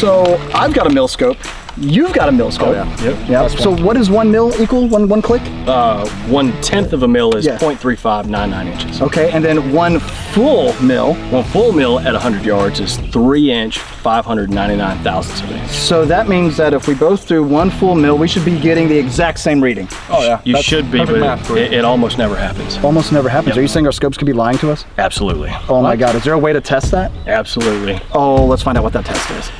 So I've got a mil scope. You've got a mil scope. Oh, yeah. Yep. Yeah. So what does 1 mil equal? One click? 1/10 of a mil is 0.3599 inches. Okay, and then 1 full mil. 1 full mil at 100 yards is 3 inch, 599 thousandths of an inch. So that means that if we both do 1 full mil, we should be getting the exact same reading. Oh yeah. You should be, but it almost never happens. Almost never happens. Are you saying our scopes could be lying to us? Absolutely. Oh my God, is there a way to test that? Absolutely. Oh, let's find out what that test is.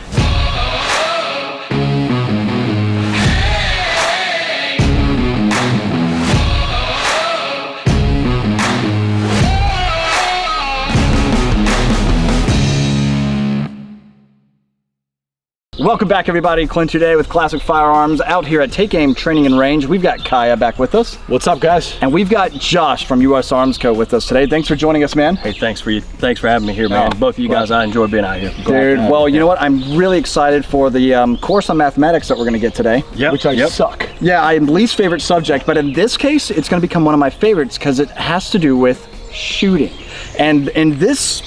Welcome back, everybody. Clint today with Classic Firearms out here at Take Aim Training and Range. We've got Kaya back with us. What's up, guys? And we've got Josh from US Arms Co. with us today. Thanks for joining us, man. Hey, thanks for having me here, man. Both of you guys, I enjoy being out here. Dude, well, you know what? I'm really excited for the course on mathematics that we're going to get today. Yep. Which I suck. Yeah, I'm least favorite subject, but in this case, it's going to become one of my favorites because it has to do with shooting. And in this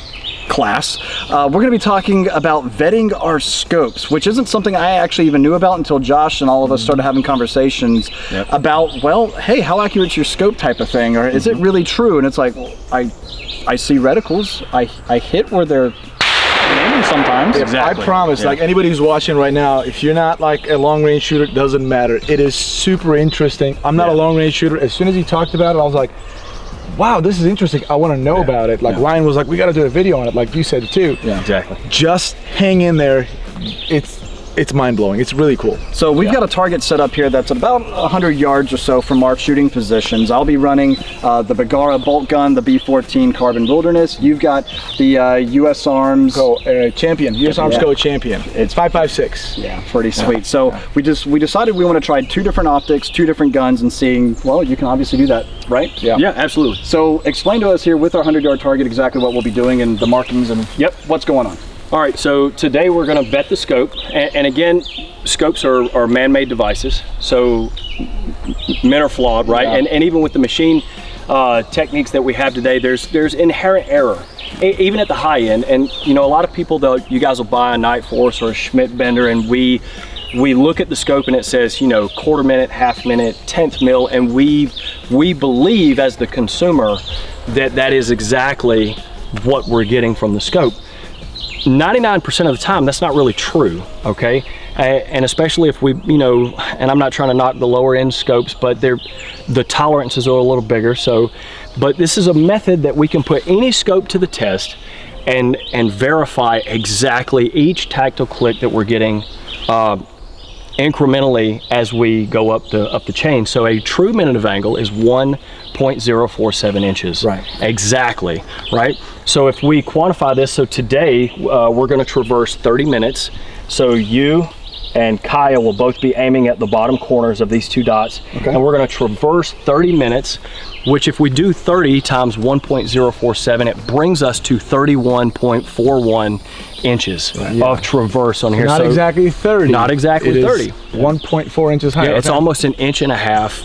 class, we're going to be talking about vetting our scopes, which isn't something I actually even knew about until Josh and all of us started having conversations about, well, hey, how accurate is your scope type of thing, or is it really true? And it's like, well, I see reticles, I hit where they're aiming sometimes. Exactly. I promise, like anybody who's watching right now, if you're not like a long range shooter, it doesn't matter. It is super interesting. I'm not a long range shooter. As soon as he talked about it, I was like, wow, this is interesting. I want to know about it. Like Ryan was like, we got to do a video on it, like you said too. Yeah, exactly. Just hang in there. It's mind-blowing. It's really cool. So we've got a target set up here that's about 100 yards or so from our shooting positions. I'll be running the Bergara bolt gun, the B14 Carbon Wilderness. You've got the US Arms Champion. US Arms Co. Champion. It's 5.56. Yeah, pretty sweet. So we decided we want to try 2 different optics, 2 different guns, and seeing, well, you can obviously do that, right? Yeah, absolutely. So explain to us here with our 100-yard target exactly what we'll be doing and the markings and what's going on. All right, so today we're going to vet the scope, and again, scopes are man-made devices, so men are flawed, right? Yeah. And even with the machine techniques that we have today, there's inherent error, even at the high end. And you know, a lot of people, you guys will buy a Night Force or a Schmidt Bender, and we look at the scope and it says, you know, quarter minute, half minute, 10th mil, and we believe as the consumer that is exactly what we're getting from the scope. 99% of the time, that's not really true, okay? And especially if we, you know, and I'm not trying to knock the lower end scopes, but the tolerances are a little bigger. So, but this is a method that we can put any scope to the test and verify exactly each tactile click that we're getting incrementally as we go up the chain. So a true minute of angle is 1.047 inches. Right. Exactly, right? So if we quantify this, so today we're going to traverse 30 minutes. So you and Kaya will both be aiming at the bottom corners of these 2 dots. Okay. And we're going to traverse 30 minutes, which if we do 30 times 1.047, it brings us to 31.41 inches of traverse on here. Not exactly 30. Not exactly 30. 1.4 inches higher. Yeah, it's almost an inch and a half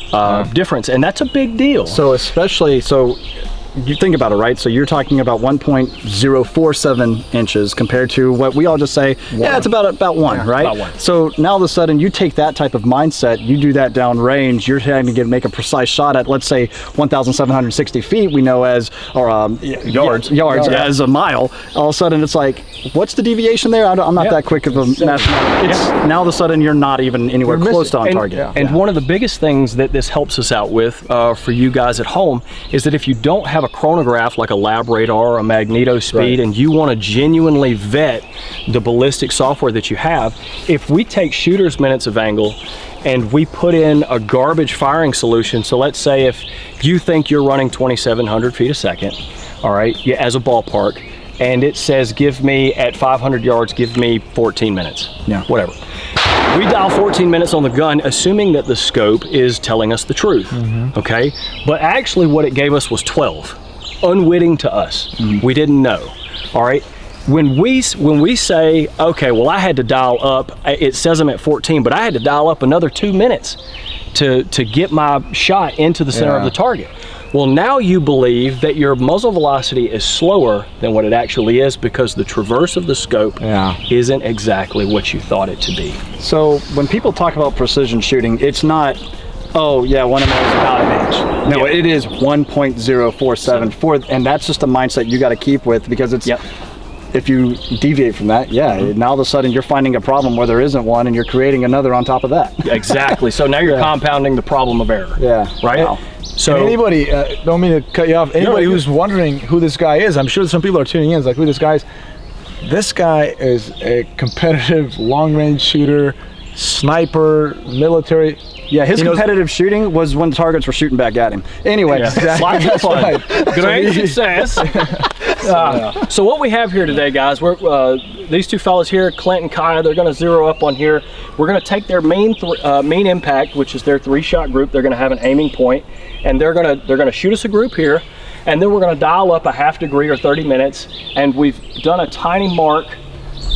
difference, and that's a big deal. So especially, you think about it, right? So you're talking about 1.047 inches compared to what we all just say, it's about 1, right? About 1. So now all of a sudden you take that type of mindset, you do that down range, you're having to make a precise shot at, let's say, 1,760 feet, we know as, or yards as a mile. All of a sudden it's like, what's the deviation there? I'm not that quick of a mathematician. Now all of a sudden you're not even anywhere close to on target. And one of the biggest things that this helps us out with for you guys at home is that if you don't have a chronograph like a LabRadar or a MagnetoSpeed, and you want to genuinely vet the ballistic software that you have, if we take shooter's minutes of angle and we put in a garbage firing solution, so let's say if you think you're running 2,700 feet a second, all right, as a ballpark, and it says give me at 500 yards, give me 14 minutes, whatever. We dial 14 minutes on the gun, assuming that the scope is telling us the truth, okay? But actually what it gave us was 12, unwitting to us. We didn't know, all right? When we say, okay, well, I had to dial up, it says I'm at 14, but I had to dial up another 2 minutes to get my shot into the center of the target. Well, now you believe that your muzzle velocity is slower than what it actually is because the traverse of the scope isn't exactly what you thought it to be. So when people talk about precision shooting, it's not, oh yeah, 1 ml is about an inch. No, it is 1.047, and that's just a mindset you got to keep with, because it's, if you deviate from that, now all of a sudden you're finding a problem where there isn't one, and you're creating another on top of that. Exactly. So now you're compounding the problem of error. Right? Wow. So and anybody, don't mean to cut you off, anybody who's wondering who this guy is, I'm sure some people are tuning in, it's like, who this guy is. This guy is a competitive long-range shooter, sniper, military. Yeah, his competitive shooting was when the targets were shooting back at him. Anyway, lots of fun. Great success. So what we have here today, guys, we're these two fellas here, Clint and Kaya, they're going to zero up on here. We're going to take their main impact, which is their 3-shot group. They're going to have an aiming point, and they're going to shoot us a group here, and then we're going to dial up a ½ degree or 30 minutes, and we've done a tiny mark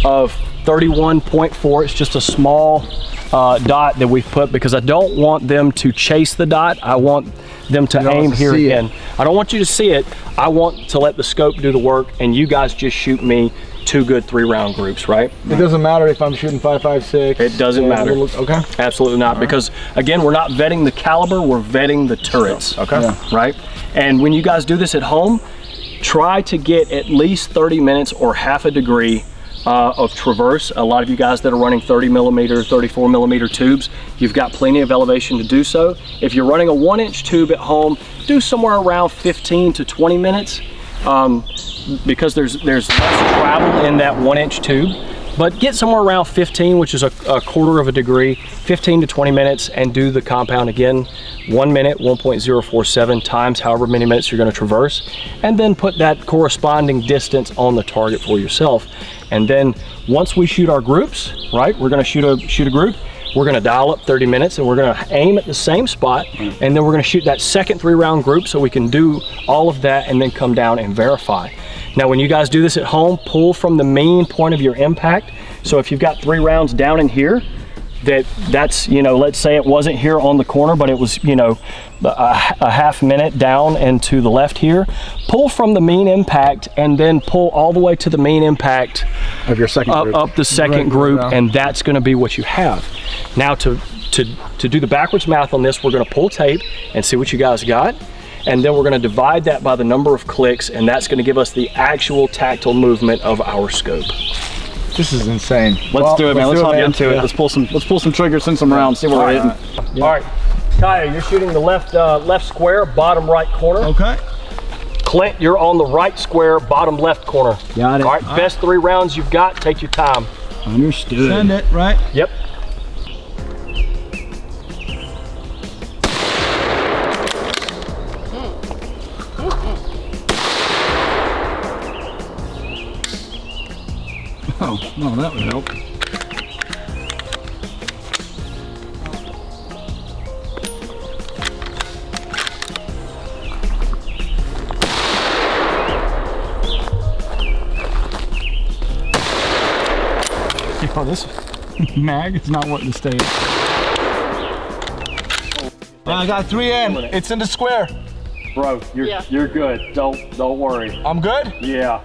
of 31.4. It's just a small dot that we've put because I don't want them to chase the dot. I want them to aim here again. I don't want you to see it. I want to let the scope do the work, and you guys just shoot me 2 good 3-round groups, right? It doesn't matter if I'm shooting 5.56. It doesn't matter. Okay. Absolutely not, because again, we're not vetting the caliber, we're vetting the turrets. Okay. Right? And when you guys do this at home, try to get at least 30 minutes or ½ degree of traverse. A lot of you guys that are running 30mm, 34mm tubes, you've got plenty of elevation to do so. If you're running a 1-inch tube at home, do somewhere around 15 to 20 minutes because there's less travel in that 1-inch tube. But get somewhere around 15, which is a ½ degree, 15 to 20 minutes, and do the compound again. 1 minute, 1.047 times however many minutes you're going to traverse, and then put that corresponding distance on the target for yourself. And then once we shoot our groups, right, we're going to shoot a group. We're going to dial up 30 minutes, and we're going to aim at the same spot, and then we're going to shoot that second 3-round group so we can do all of that and then come down and verify. Now, when you guys do this at home, pull from the main point of your impact. So if you've got 3 rounds down in here, that's, you know, let's say it wasn't here on the corner, but it was, you know, a ½ minute down and to the left here, pull from the main impact and then pull all the way to the main impact of your second group. Up the second group, and that's going to be what you have. Now to do the backwards math on this, we're going to pull tape and see what you guys got. And then we're going to divide that by the number of clicks, and that's going to give us the actual tactile movement of our scope. This is insane. Let's do it, man. Let's hop into it. Let's pull some triggers, send some rounds, see where we're hitting. All right, Kaya, you're shooting the left square, bottom right corner. Okay. Clint, you're on the right square, bottom left corner. Got it. All right, best 3 rounds you've got. Take your time. Understood. Send it, right? Yep. Oh, no, that would help. Oh, this mag is not wanting to stay. I got 3 in. It's in the square. Bro, you're good. Don't worry. I'm good? Yeah.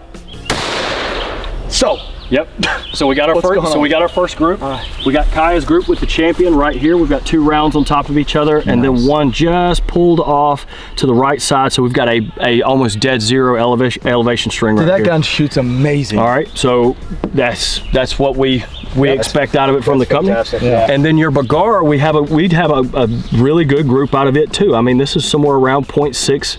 So. Yep. So we got our first group. We got Kaya's group with the champion right here. We've got 2 rounds on top of each other, and then one just pulled off to the right side. So we've got a almost dead zero elevation string right here. That gun shoots amazing. All right. So that's what we expect out of it from the company. Yeah. And then your Bergara, we'd have a really good group out of it too. I mean, this is somewhere around 0.6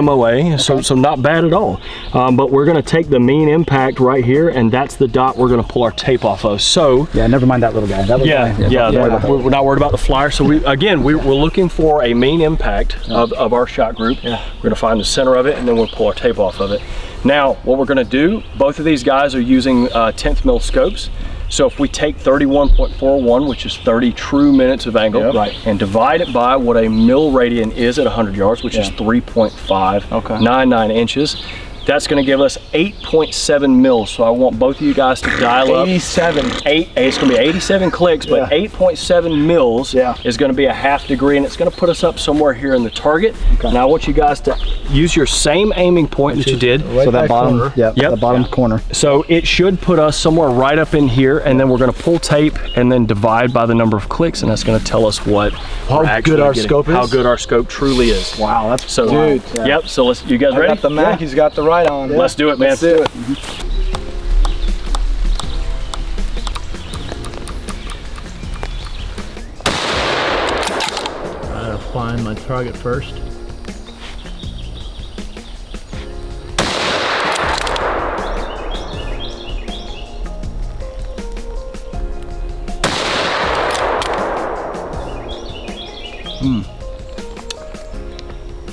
MOA, so not bad at all. But we're going to take the mean impact right here, and that's the dot we're going to pull our tape off of. So yeah, never mind that little guy. We're not worried about the flyer. So we're looking for a mean impact of our shot group. Yeah. We're going to find the center of it, and then we'll pull our tape off of it. Now, what we're going to do, both of these guys are using 10th mil scopes. So if we take 31.41, which is 30 true minutes of angle, and divide it by what a mil radian is at 100 yards, which is 3.599 inches, That's going to give us 8.7 mils. So I want both of you guys to dial up. 87. It's going to be 87 clicks, but 8.7 mils is going to be a ½ degree, and it's going to put us up somewhere here in the target. Okay. Now I want you guys to use your same aiming point that you did. Right, so that bottom, the bottom corner. So it should put us somewhere right up in here, and then we're going to pull tape and then divide by the number of clicks, and that's going to tell us what how good our scope is. How good our scope truly is. Wow, that's so. Dude, yep. So let's. You guys ready? I got the Mac. He's got the right on. Let's do it, man. Let's do it. I gotta find my target first.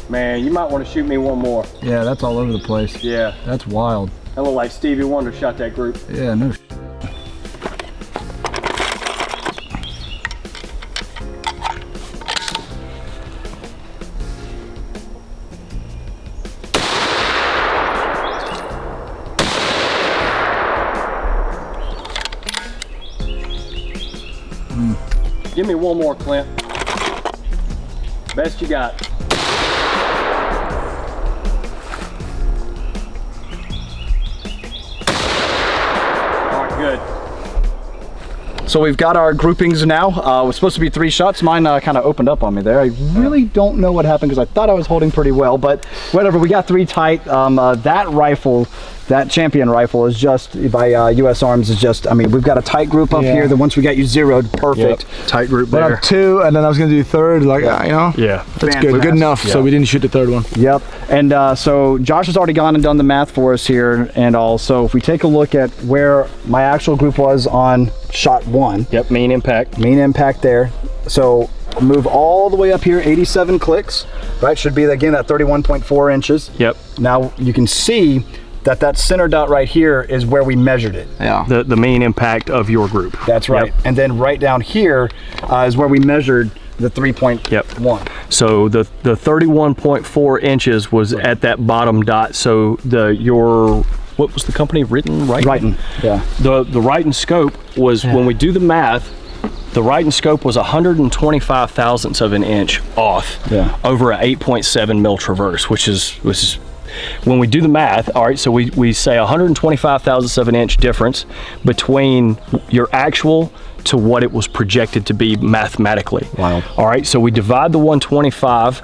Man, you might want to shoot me one more. Yeah, that's all over the place. Yeah. That's wild. That looked like Stevie Wonder shot that group. Yeah, no sh. Give me one more, Clint. Best you got. Good. So we've got our groupings now. It was supposed to be 3 shots. Mine kind of opened up on me there. I really don't know what happened because I thought I was holding pretty well, but whatever, we got 3 tight. That rifle, that Champion rifle is just by US Arms is just, I mean, we've got a tight group up here. Then once we got you zeroed, perfect. Tight group there. there. But I'm 2, and then I was gonna do 3rd, like, you know? Yeah. That's good. We're good enough, so we didn't shoot the 3rd one. Yep. And so Josh has already gone and done the math for us here and all. So if we take a look at where my actual group was on shot 1. Yep, mean impact. Mean impact there. So move all the way up here, 87 clicks, right? Should be, again, that 31.4 inches. Yep. Now you can see that center dot right here is where we measured it. Yeah. The mean impact of your group. That's right. Yep. And then right down here is where we measured the 3.1. So the 31.4 inches was at that bottom dot. So what was the company? Riton? Yeah. The Riton scope was, when we do the math, the Riton scope was 125 thousandths of an inch off over an 8.7 mil traverse, which is when we do the math, all right, so we say 125 thousandths of an inch difference between your actual to what it was projected to be mathematically. Wow. All right, so we divide the 125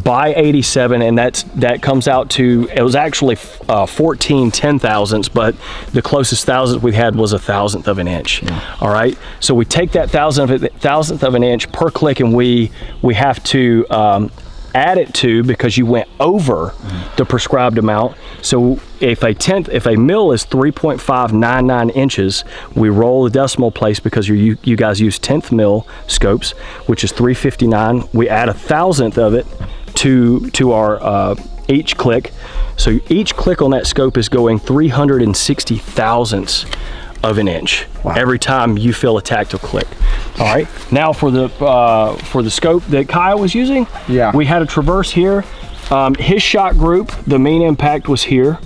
by 87, and that comes out to, it was actually 14 10,000ths, but the closest thousandth we had was a thousandth of an inch. All right, so we take that thousandth of an inch per click, and we have to add it to, because you went over the prescribed amount. So if a mil is 3.599 inches, we roll the decimal place because you guys use 10th mil scopes, which is 359. We add 1,000th of it to our each click. So each click on that scope is going 360 thousandths of an inch every time you feel a tactile click. All right. Now for the scope that Kyle was using, we had a traverse here. His shot group, the mean impact was here,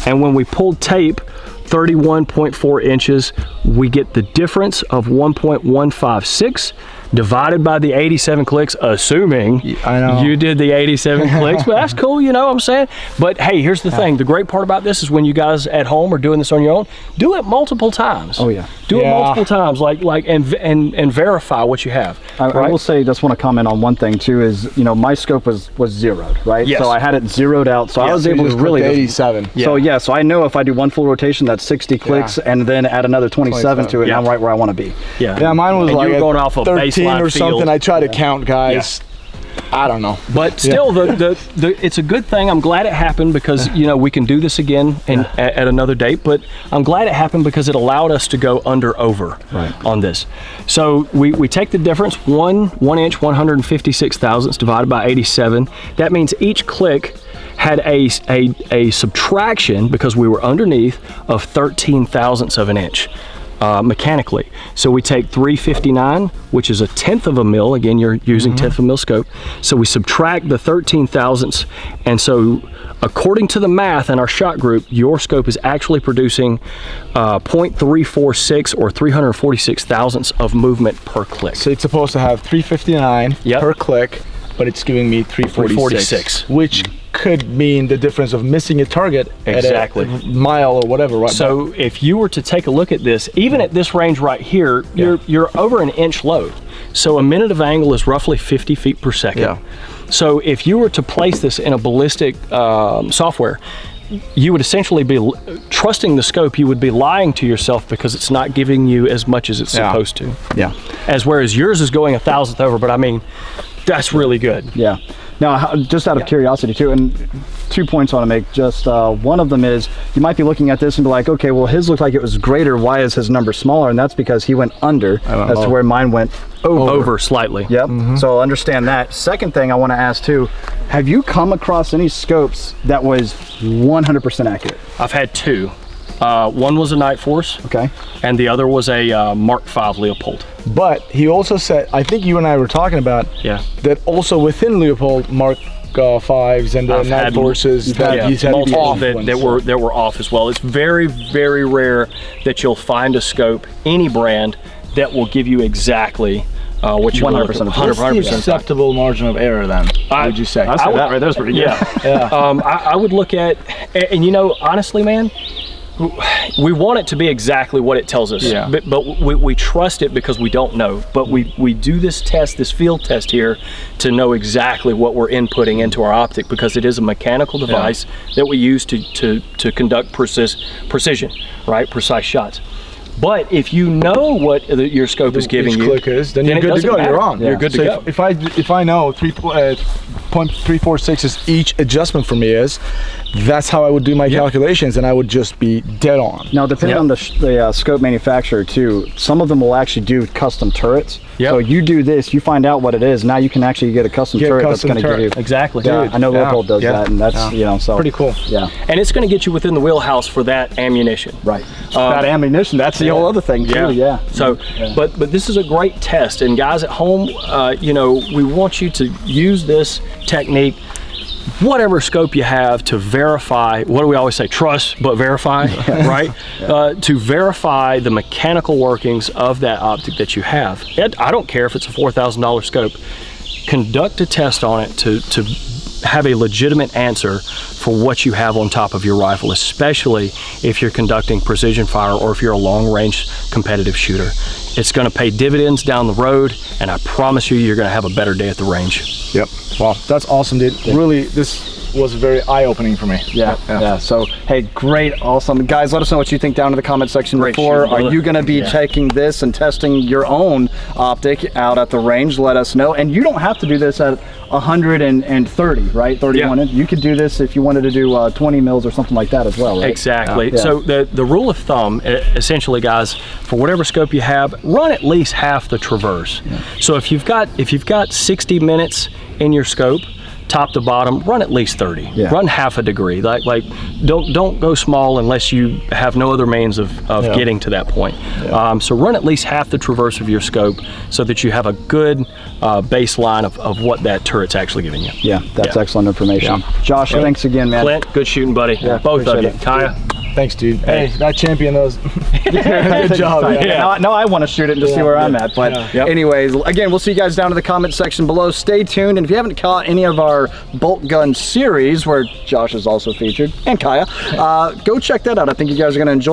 and when we pulled tape, 31.4 inches, we get the difference of 1.156 divided by the 87 clicks, assuming you did the 87 clicks, but that's cool, you know what I'm saying? But hey, here's the thing. The great part about this is when you guys at home are doing this on your own, do it multiple times. Oh yeah. Do it multiple times, and verify what you have. I will say, just want to comment on one thing too, is, you know, my scope was zeroed, right? Yes. So I had it zeroed out, so I was able to really 87. So I know if I do one full rotation, that's 60 clicks, and then add another 27 to it, and I'm right where I want to be. Yeah, mine was and like you were going off of 13 baseline or something. field. I try to count, guys. I don't know. But still, it's a good thing. I'm glad it happened because, you know, we can do this again at another date, but I'm glad it happened because it allowed us to go over on this. So we take the difference, 1 inch, 156 thousandths divided by 87. That means each click had a subtraction, because we were underneath, of 13 thousandths of an inch. mechanically. So we take 359, which is 1/10 of a mil. Again, you're using 1/10 of a mil scope. So we subtract the 13 thousandths, and so according to the math in our shot group, your scope is actually producing 0.346 or 346 thousandths of movement per click. So it's supposed to have 359 Yep. per click, but it's giving me 346, 346. which could mean the difference of missing a target Exactly. at a mile or whatever. Right. So if you were to take a look at this, even at this range right here, you're over an inch low. So a minute of angle is roughly 50 feet per second. Yeah. So if you were to place this in a ballistic software, you would essentially be trusting the scope. You would be lying to yourself because it's not giving you as much as it's supposed to. Yeah. As whereas yours is going 1,000th over, but I mean, that's really good. Yeah. Now, just out of curiosity too, and 2 points I want to make. Just one of them is you might be looking at this and be like, okay, well, his looked like it was greater. Why is his number smaller? And that's because he went under as to where mine went Over slightly. Yep. So understand that. Second thing I want to ask too, have you come across any scopes that was 100% accurate? I've had two. One was a Night Force. Okay. And the other was a Mark V Leopold. But he also said, I think you and I were talking about that also within Leopold Mark 5s and the I've Night had Forces that he's had multiple off that were off as well. It's very, very rare that you'll find a scope, any brand, that will give you exactly what you're 100% looking of for. the time. What's the acceptable margin of error then? Would you say? I'd say that right there's pretty good. Yeah. I would look at, and you know, honestly, man, we want it to be exactly what it tells us, but we trust it because we don't know. But we do this test, this field test here, to know exactly what we're inputting into our optic, because it is a mechanical device that we use to conduct precision, right? Precise shots. But if you know what your scope is giving you, click is, then you're good to go. You're on. You're good to So go. if I know 0.346 is each adjustment for me is, that's how I would do my calculations, and I would just be dead on. Now, depending on the scope manufacturer too, some of them will actually do custom turrets. So you do this, you find out what it is. Now you can actually get a custom turret that's going to give you exactly. Yeah, I know Leopold does that, and that's you know, so pretty cool. Yeah, and it's going to get you within the wheelhouse for that ammunition. right. That ammunition, that's the whole other thing too. Yeah. So, but this is a great test, and guys at home, you know, we want you to use this technique, whatever scope you have, to verify. What do we always say? Trust but verify, right? To verify the mechanical workings of that optic that you have. I don't care if it's a $4,000 scope. Conduct a test on it to have a legitimate answer for what you have on top of your rifle, especially if you're conducting precision fire or if you're a long-range competitive shooter. It's going to pay dividends down the road, and I promise you're going to have a better day at the range. Yep. Wow, that's awesome, dude. Really, this was very eye-opening for me. Yeah. So, hey, great, awesome. Guys, let us know what you think down in the comment section before. Are you going to be taking this and testing your own optic out at the range? Let us know. And you don't have to do this at 130, right? 31 inch. You could do this if you wanted to do 20 mils or something like that as well, right? Exactly. So the rule of thumb, essentially, guys, for whatever scope you have, run at least half the traverse. So if you've got 60 minutes in your scope, top to bottom, run at least 30. Run half a degree. Like don't go small unless you have no other means of getting to that point. So run at least half the traverse of your scope so that you have a good baseline of what that turret's actually giving you. Yeah, that's excellent information. Josh, thanks again, man. Clint, good shooting, buddy. Both of you. Kaya. Thanks, dude. Hey, that champion those. Good job. Now I want to shoot it and just see where I'm at. But anyways, again, we'll see you guys down in the comment section below. Stay tuned. And if you haven't caught any of our bolt gun series, where Josh is also featured, and Kaya, go check that out. I think you guys are going to enjoy